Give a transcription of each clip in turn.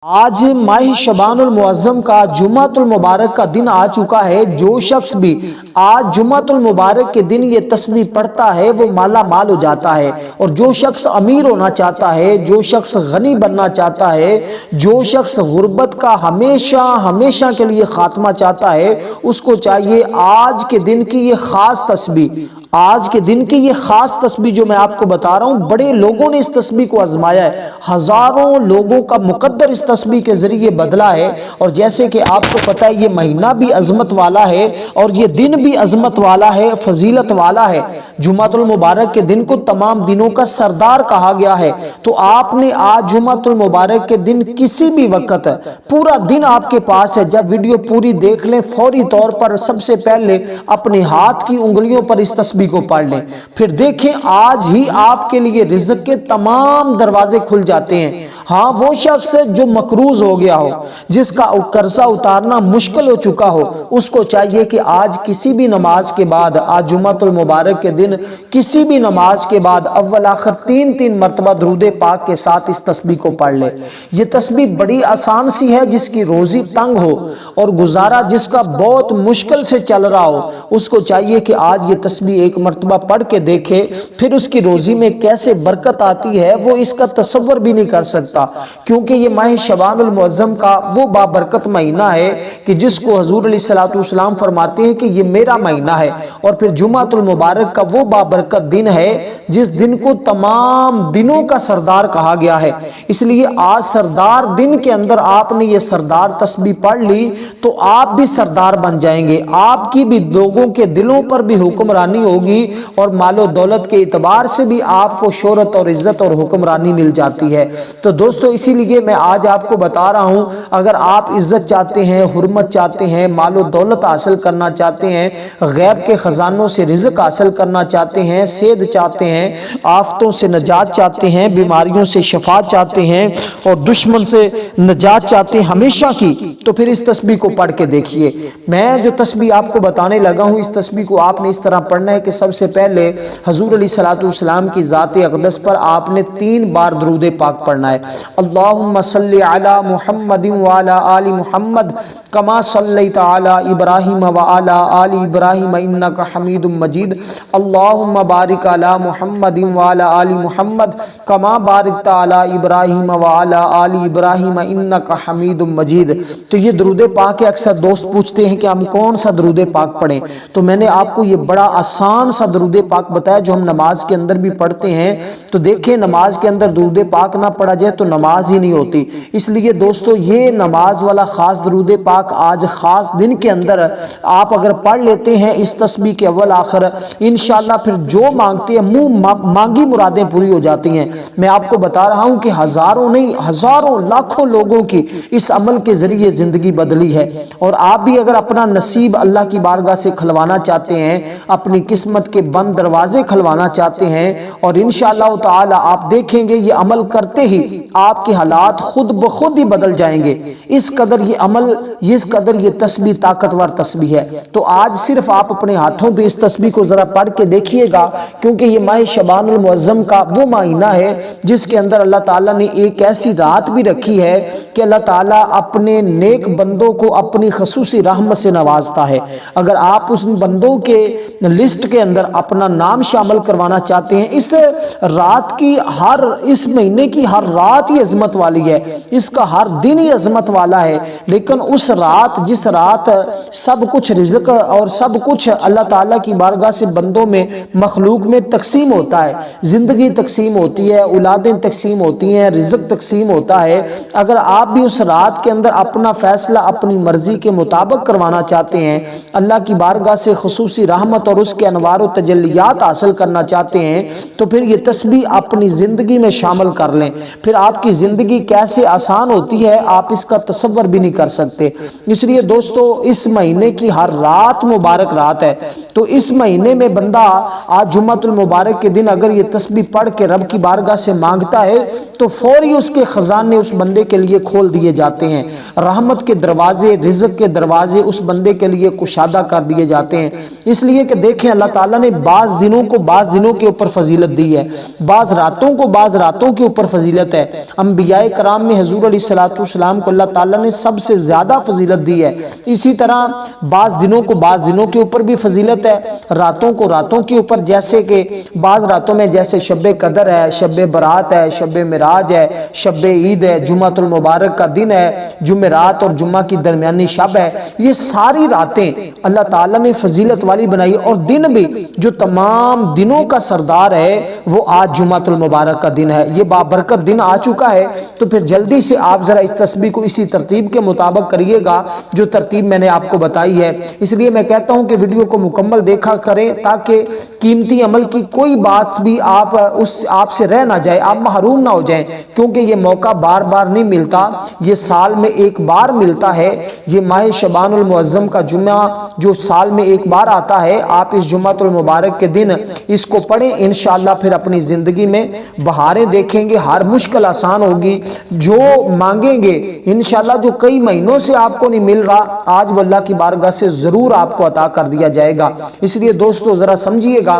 آج ماہ شعبان المعظم کا جمعۃ المبارک کا دن آ چکا ہے۔ جو شخص بھی آج جمعۃ المبارک کے دن یہ تسبیح پڑھتا ہے وہ مالا مال ہو جاتا ہے، اور جو شخص امیر ہونا چاہتا ہے، جو شخص غنی بننا چاہتا ہے، جو شخص غربت کا ہمیشہ کے لیے خاتمہ چاہتا ہے، اس کو چاہیے آج کے دن کی یہ خاص تسبیح، آج کے دن کی یہ خاص تسبیح جو میں آپ کو بتا رہا ہوں، بڑے لوگوں نے اس تسبیح کو آزمایا ہے، ہزاروں لوگوں کا مقدر اس تسبیح کے ذریعے بدلا ہے۔ اور جیسے کہ آپ کو پتہ ہے یہ مہینہ بھی عظمت والا ہے اور یہ دن بھی عظمت والا ہے، فضیلت والا ہے۔ جمعۃ المبارک کے دن کو تمام دنوں کا سردار کہا گیا ہے، تو آپ نے آج جمعۃ المبارک کے دن کسی بھی وقت، پورا دن آپ کے پاس ہے، جب ویڈیو پوری دیکھ لیں فوری طور پر سب سے پہلے اپنے ہاتھ کی انگلیوں پر اس تسبیح کو پڑھ لیں، پھر دیکھیں آج ہی آپ کے لیے رزق کے تمام دروازے کھل جاتے ہیں۔ ہاں، وہ شخص جو مقروض ہو گیا ہو، جس کا قرضہ اتارنا مشکل ہو چکا ہو، اس کو چاہیے کہ آج کسی بھی نماز کے بعد، آج جمعۃ المبارک کے دن کسی بھی نماز کے بعد اول آخر تین مرتبہ درود پاک کے ساتھ اس تسبیح کو پڑھ لے۔ یہ تسبیح بڑی آسان سی ہے، جس کی روزی تنگ ہو اور گزارا جس کا بہت مشکل سے چل رہا ہو، اس کو چاہیے کہ آج یہ تسبیح ایک مرتبہ پڑھ کے دیکھے، پھر اس کی روزی میں کیسے برکت آتی ہے وہ اس کا تصور بھی نہیں کر سکتا، کیونکہ یہ ماہ شعبان المعظم کا وہ بابرکت مہینہ ہے کہ جس کو حضور علیہ الصلوۃ والسلام فرماتے ہیں کہ یہ میرا مہینہ ہے، اور پھر جمعۃ المبارک کا وہ بابرکت دن ہے جس دن کو تمام دنوں کا سردار کہا گیا ہے۔ اس لیے آج سردار دن کے اندر آپ نے یہ سردار تسبیح پڑھ لی تو آپ بھی سردار بن جائیں گے، آپ کی بھی لوگوں کے دلوں پر بھی حکمرانی ہوگی، اور مال و دولت کے اعتبار سے بھی آپ کو شہرت اور عزت اور حکمرانی مل جاتی ہے۔ تو دوستو، اسی لیے میں آج آپ کو بتا رہا ہوں، اگر آپ عزت چاہتے ہیں، حرمت چاہتے ہیں، مال و دولت حاصل کرنا چاہتے ہیں، غیب کے خزانوں سے رزق حاصل کرنا چاہتے ہیں، صحت چاہتے ہیں، آفتوں سے نجات چاہتے ہیں، بیماریوں سے شفا چاہتے ہیں، اور دشمن سے نجات چاہتے ہیں ہمیشہ کی، تو پھر اس تسبیح کو پڑھ کے دیکھیے۔ میں جو تسبیح آپ کو بتانے لگا ہوں، اس تسبیح کو آپ نے اس طرح پڑھنا ہے کہ سب سے پہلے حضور علیہ الصلوۃ والسلام کی ذات اقدس پر آپ نے 3 بار درود پاک پڑھنا ہے۔ اللہم صلی علی محمد وعلی آل محمد کما صلیت علی ابراہیم وعلی آل ابراہیم انک حمید مجید، اللہم بارک علی محمد وعلی آل محمد کما بارکت علی ابراہیم وعلی آل ابراہیم انک حمید مجید۔ تو یہ درود پاک ہے، اکثر دوست پوچھتے ہیں کہ ہم کون سا درود پاک پڑھیں، تو میں نے آپ کو یہ بڑا آسان سا درود پاک بتایا جو ہم نماز کے اندر بھی پڑھتے ہیں۔ تو دیکھیں نماز کے اندر درود پاک نہ پڑھا جائے تو نماز ہی نہیں ہوتی، اس لیے دوستو یہ نماز والا خاص درود پاک آج خاص دن کے اندر آپ اگر پڑھ لیتے ہیں اس تسبیح کے اول آخر، انشاءاللہ پھر جو مانگتے ہیں منہ مانگی مرادیں پوری ہو جاتی ہیں۔ میں آپ کو بتا رہا ہوں کہ ہزاروں نہیں، ہزاروں لاکھوں لوگوں کی اس عمل کے ذریعے زندگی بدلی ہے، اور آپ بھی اگر اپنا نصیب اللہ کی بارگاہ سے کھلوانا چاہتے ہیں، اپنی قسمت کے بند دروازے کھلوانا چاہتے ہیں، اور انشاءاللہ تعالی آپ دیکھیں گے یہ عمل کرتے ہی آپ کے حالات خود بخود ہی بدل جائیں گے۔ اس قدر یہ عمل، اس قدر یہ تسبیح طاقتور تسبیح ہے۔ تو آج صرف آپ اپنے ہاتھوں پہ اس تسبیح کو ذرا پڑھ کے دیکھیے گا، کیونکہ یہ ماہ شعبان المعظم کا وہ مہینہ ہے جس کے اندر اللہ تعالیٰ نے ایک ایسی رات بھی رکھی ہے کہ اللہ تعالیٰ اپنے نیک بندوں کو اپنی خصوصی رحمت سے نوازتا ہے۔ اگر آپ اس بندوں کے لسٹ کے اندر اپنا نام شامل کروانا چاہتے ہیں، اس رات کی اس مہینے کی ہر رات ہی عظمت والی ہے، اس کا ہر دن ہی عظمت والا ہے، لیکن اس رات، جس رات سب کچھ رزق اور سب کچھ اللہ تعالیٰ کی بارگاہ سے بندوں میں، مخلوق میں تقسیم ہوتا ہے، زندگی تقسیم ہوتی ہے، اولادیں تقسیم ہوتی ہیں، رزق تقسیم ہوتا ہے، اگر آپ بھی اس رات کے اندر اپنا فیصلہ اپنی مرضی کے مطابق کروانا چاہتے ہیں، اللہ کی بارگاہ سے خصوصی رحمت اور اس کے انوار و تجلیات حاصل کرنا چاہتے ہیں، تو پھر یہ تسبیح اپنی زندگی میں شامل کر لیں، پھر آپ کی زندگی کیسے آسان ہوتی ہے آپ اس کا تصور بھی نہیں کر سکتے۔ اس لیے دوستو اس مہینے کی ہر رات مبارک رات ہے، تو اس مہینے میں بندہ آج جمعۃ المبارک کے دن اگر یہ تسبیح پڑھ کے رب کی بارگاہ سے مانگتا ہے تو فوری اس کے خزانے اس بندے کے لیے کھول دیے جاتے ہیں، رحمت کے دروازے، رزق کے دروازے اس بندے کے لیے کشادہ کر دیے جاتے ہیں۔ اس لیے کہ دیکھیں اللہ تعالیٰ نے بعض دنوں کو بعض دنوں کے اوپر فضیلت دی ہے، بعض راتوں کو بعض راتوں کے اوپر فضیلت ہے۔ انبیاء کرام میں حضور علیہ السلام کو اللہ تعالیٰ نے سب سے زیادہ فضیلت دی ہے۔ اسی طرح بعض دنوں کو بعض دنوں کے اوپر بھی فضیلت ہے، راتوں کو راتوں کے اوپر، جیسے کہ بعض راتوں میں جیسے شب قدر ہے، شب برات ہے، شب معراج ہے، شب عید ہے، جمعہ المبارک کا دن ہے، جمعرات اور جمعہ کی درمیانی شب ہے۔ یہ ساری راتیں اللہ تعالیٰ نے فضیلت والی بنائی، اور دن بھی جو تمام دنوں کا سردار ہے وہ آج جمعہ المبارک کا دن ہے، یہ بابرکت دن آ چکا ہے۔ تو پھر جلدی سے آپ ذرا اس تسبیح کو اسی ترتیب کے مطابق کریے گا جو ترتیب میں نے آپ کو بتائی ہے۔ اس لیے میں کہتا ہوں کہ ویڈیو کو مکمل دیکھا کریں تاکہ قیمتی عمل کی کوئی بات بھی آپ سے رہ نہ جائے، آپ محروم نہ ہو جائیں، کیونکہ یہ موقع بار بار نہیں ملتا، یہ سال میں ایک بار ملتا ہے۔ یہ ماہ شعبان المعظم کا جمعہ جو سال میں ایک بار آتا ہے، آپ اس جمعہ المبارک کے دن اس کو پڑھیں، انشاءاللہ پھر اپنی زندگی میں بہاریں دیکھیں گے، ہر مشکل آسان ہوگی، جو مانگیں گے انشاءاللہ جو کئی مہینوں سے آپ کو نہیں مل رہا، آج وہ اللہ کی بارگاہ سے ضرور آپ کو عطا کر دیا جائے گا۔ اس لیے دوستو ذرا سمجھیے گا،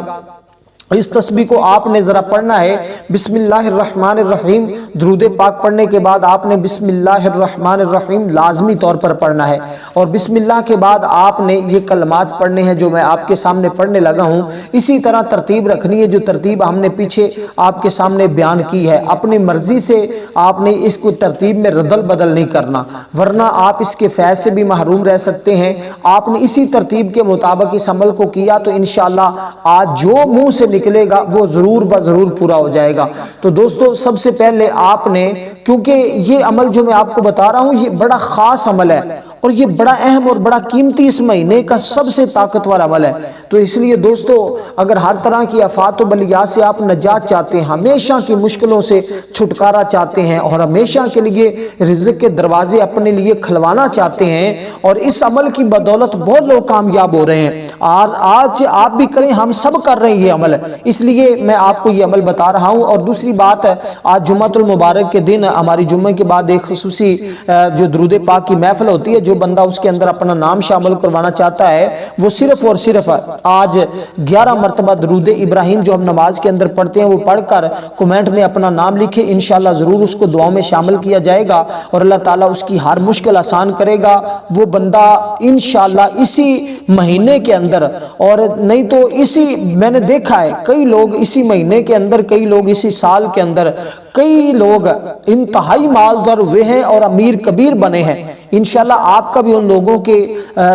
اس تسبیح کو آپ نے ذرا پڑھنا ہے، بسم اللہ الرحمن الرحیم، درود پاک پڑھنے کے بعد آپ نے بسم اللہ الرحمن الرحیم لازمی طور پر پڑھنا ہے، اور بسم اللہ کے بعد آپ نے یہ کلمات پڑھنے ہیں جو میں آپ کے سامنے پڑھنے لگا ہوں۔ اسی طرح ترتیب رکھنی ہے جو ترتیب ہم نے پیچھے آپ کے سامنے بیان کی ہے، اپنی مرضی سے آپ نے اس کو ترتیب میں ردل بدل نہیں کرنا، ورنہ آپ اس کے فیض سے بھی محروم رہ سکتے ہیں۔ آپ نے اسی ترتیب کے مطابق اس عمل کو کیا تو انشاءاللہ آج جو منہ سے نکلے گا وہ ضرور بضرور پورا ہو جائے گا۔ تو دوستو سب سے پہلے آپ نے، کیونکہ یہ عمل جو میں آپ کو بتا رہا ہوں یہ بڑا خاص عمل ہے، اور یہ بڑا اہم اور بڑا قیمتی اس مہینے کا سب سے طاقتور عمل ہے، تو اس لیے دوستو اگر ہر طرح کی آفات و بلیات سے آپ نجات چاہتے ہیں، ہمیشہ کی مشکلوں سے چھٹکارا چاہتے ہیں، اور ہمیشہ کے لیے رزق کے دروازے اپنے لیے کھلوانا چاہتے ہیں، اور اس عمل کی بدولت بہت لوگ کامیاب ہو رہے ہیں، آج آپ بھی کریں، ہم سب کر رہے ہیں یہ عمل، اس لیے میں آپ کو یہ عمل بتا رہا ہوں۔ اور دوسری بات ہے، آج جمعہ المبارک کے دن ہماری جمعہ کے بعد ایک خصوصی جو درود پاک کی محفل ہوتی ہے، جو بندہ اس کے اندر اپنا نام شامل کروانا چاہتا ہے وہ صرف اور صرف آج 11 مرتبہ درود ابراہیم جو ہم نماز کے اندر پڑھتے ہیں وہ پڑھ کر کمنٹ میں اپنا نام لکھے، انشاءاللہ ضرور اس کو دعاؤں میں شامل کیا جائے گا، اور اللہ تعالیٰ اس کی ہر مشکل آسان کرے گا۔ وہ بندہ انشاءاللہ اسی مہینے کے اندر، اور نہیں تو اسی، میں نے دیکھا ہے کئی لوگ اسی مہینے کے اندر، کئی لوگ اسی سال کے اندر، کئی لوگ انتہائی مالدار ہوئے ہیں اور امیر کبیر بنے ہیں۔ انشاءاللہ آپ کا بھی ان لوگوں کے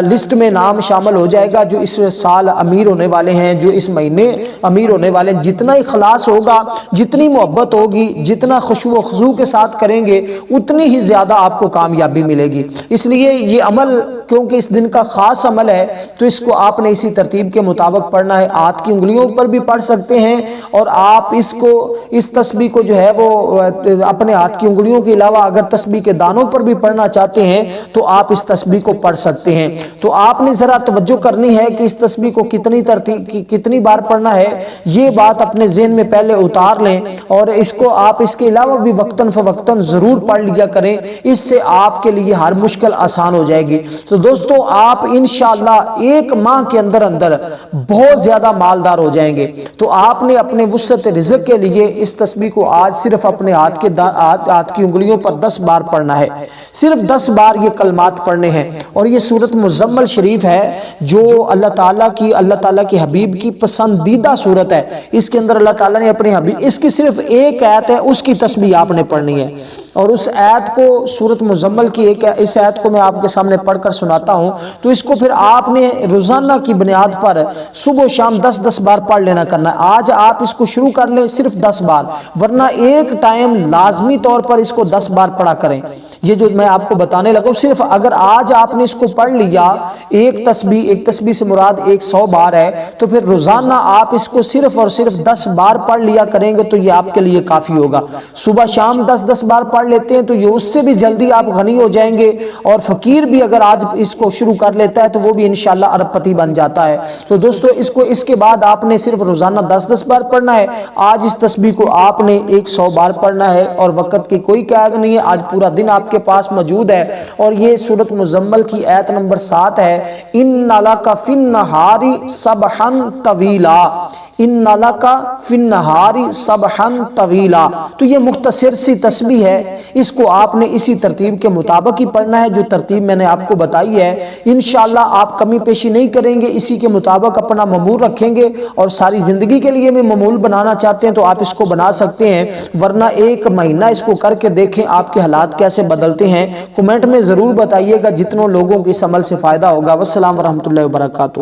لسٹ میں نام شامل ہو جائے گا جو اس سال امیر ہونے والے ہیں، جو اس مہینے امیر ہونے والے ہیں۔ جتنا اخلاص ہوگا، جتنی محبت ہوگی، جتنا خشوع و خضوع کے ساتھ کریں گے، اتنی ہی زیادہ آپ کو کامیابی ملے گی۔ اس لیے یہ عمل کیونکہ اس دن کا خاص عمل ہے تو اس کو آپ نے اسی ترتیب کے مطابق پڑھنا ہے۔ ہاتھ کی انگلیوں پر بھی پڑھ سکتے ہیں، اور آپ اس تسبیح کو جو ہے وہ اپنے ہاتھ کی انگلیوں کے علاوہ اگر تسبیح کے دانوں پر بھی پڑھنا چاہتے ہیں تو آپ اس تسبیح کو پڑھ سکتے ہیں۔ تو آپ نے ذرا توجہ کرنی ہے کہ اس تسبیح کو کتنی بار پڑھنا ہے، یہ بات اپنے ذہن میں پہلے اتار لیں، اور اس کو آپ اس کے علاوہ بھی وقتاً فوقتاً ضرور پڑھ لیا کریں، اس سے آپ کے لیے ہر مشکل آسان ہو جائے گی۔ تو دوستو آپ انشاءاللہ ایک ماہ کے اندر بہت زیادہ مالدار ہو جائیں گے۔ تو آپ نے اپنے وسعت رزق کے لیے اس تسبیح کو آج صرف اپنے ہاتھ کی انگلیوں پر 10 بار پڑھنا ہے، صرف 10 بار یہ کلمات پڑھنے ہیں۔ اور یہ سورت مزمل شریف ہے جو اللہ تعالیٰ کے حبیب کی پسندیدہ سورت ہے۔ اس کے اندر اللہ تعالیٰ نے اپنے حبیب، اس کی صرف ایک آیت ہے، اس کی تسبیح آپ نے پڑھنی ہے، اور اس آیت کو، سورت مزمل کی اس آیت کو میں آپ کے سامنے پڑھ کر سناتا ہوں، تو اس کو پھر آپ نے روزانہ کی بنیاد پر صبح و شام 10 بار پڑھ لینا کرنا ہے۔ آج آپ اس کو شروع کر لیں صرف 10 بار، ورنہ ایک ٹائم لازمی طور پر اس کو 10 بار پڑھا کریں۔ یہ جو میں آپ کو بتانے لگا ہوں، صرف اگر آج آپ نے اس کو پڑھ لیا، ایک تسبیح سے مراد 100 بار ہے، تو پھر روزانہ آپ اس کو صرف اور صرف 10 بار پڑھ لیا کریں گے تو یہ آپ کے لیے کافی ہوگا۔ صبح شام 10 بار پڑھ لیتے ہیں تو یہ اس سے بھی جلدی آپ غنی ہو جائیں گے، اور فقیر بھی اگر آج اس کو شروع کر لیتا ہے تو وہ بھی انشاءاللہ ارب پتی بن جاتا ہے۔ تو دوستو اس کے بعد آپ نے صرف روزانہ 10 بار پڑھنا ہے۔ آج اس تسبیح کو آپ نے 100 بار پڑھنا ہے، اور وقت کی کوئی قید نہیں ہے، آج پورا دن آپ کے پاس موجود ہے۔ اور یہ سورۃ مزمل کی آیت نمبر 7 ہے، اِنَّ لَكَ فِي النَّهَارِ سَبْحًا طَوِيلًا، اِنَّ لَكَ فِي النَّهَارِ سَبْحًا طَوِيلًا۔ تو یہ مختصر سی تسبیح ہے، اس کو آپ نے اسی ترتیب کے مطابق ہی پڑھنا ہے جو ترتیب میں نے آپ کو بتائی ہے۔ انشاءاللہ آپ کمی پیشی نہیں کریں گے، اسی کے مطابق اپنا معمول رکھیں گے، اور ساری زندگی کے لیے میں معمول بنانا چاہتے ہیں تو آپ اس کو بنا سکتے ہیں، ورنہ 1 مہینہ اس کو کر کے دیکھیں آپ کے حالات کیسے بدلتے ہیں۔ کمنٹ میں ضرور بتائیے گا، جتنوں لوگوں کی اس عمل سے فائدہ ہوگا۔ والسلام ورحمۃ اللہ وبرکاتہ۔